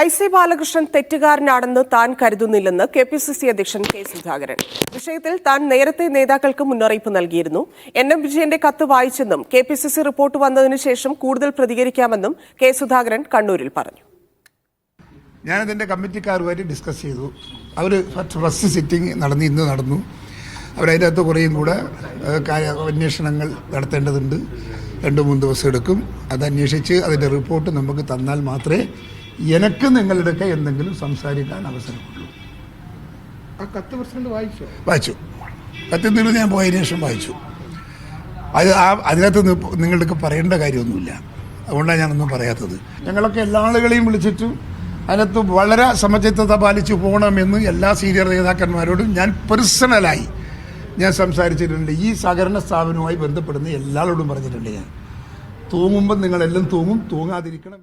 ഐ.സി. ബാലകൃഷ്ണൻ തെറ്റുകാരനാണെന്ന് താൻ കരുതുന്നില്ലെന്ന് കെ.പി.സി.സി. അധ്യക്ഷൻ കെ. സുധാകരൻ. വിഷയത്തിൽ താൻ നേരത്തെ നേതാക്കൾക്ക് മുന്നറിയിപ്പ് നൽകിയിരുന്നു. എൻ.എം. വിജയന്റെ കത്ത് വായിച്ചെന്നും കെ.പി.സി.സി. റിപ്പോർട്ട് വന്നതിന് ശേഷം കൂടുതൽ പ്രതികരിക്കാമെന്നും കെ. സുധാകരൻ കണ്ണൂരിൽ പറഞ്ഞു. ഞാനതിൻ്റെ കമ്മിറ്റിക്കാരുമായിട്ട് ഡിസ്കസ് ചെയ്തു. അവർ ഫസ്റ്റ് സിറ്റിംഗ് ഇന്ന് നടന്നു. അവരതിൻ്റെ അകത്ത് കുറേയും കൂടെ അന്വേഷണങ്ങൾ നടത്തേണ്ടതുണ്ട്. 2-3 ദിവസം എടുക്കും. അത് അന്വേഷിച്ച് അതിൻ്റെ റിപ്പോർട്ട് നമുക്ക് തന്നാൽ മാത്രമേ എനിക്ക് നിങ്ങളുടെയൊക്കെ എന്തെങ്കിലും സംസാരിക്കാൻ അവസരമുള്ളൂ. ആ കത്ത് പ്രസിഡന്റ് വായിച്ചു. കത്തിൽ നിന്ന് ഞാൻ പോയതിനു ശേഷം വായിച്ചു. അതിനകത്ത് നിങ്ങൾക്ക് പറയേണ്ട കാര്യമൊന്നുമില്ല. അതുകൊണ്ടാണ് ഞാനൊന്നും പറയാത്തത്. ഞങ്ങളൊക്കെ എല്ലാ ആളുകളെയും വിളിച്ചിട്ടും അതിനകത്ത് വളരെ സമചിത്തത പാലിച്ചു പോകണമെന്ന് എല്ലാ സീനിയർ നേതാക്കന്മാരോടും ഞാൻ പേഴ്സണലായി ഞാൻ സംസാരിച്ചിട്ടുണ്ട്. ഈ സഹകരണ സ്ഥാപനവുമായി ബന്ധപ്പെടുന്ന എല്ലാവരോടും പറഞ്ഞിട്ടുണ്ട്. ഞാൻ തൂങ്ങുമ്പോൾ നിങ്ങളെല്ലാം തൂങ്ങാതിരിക്കണം.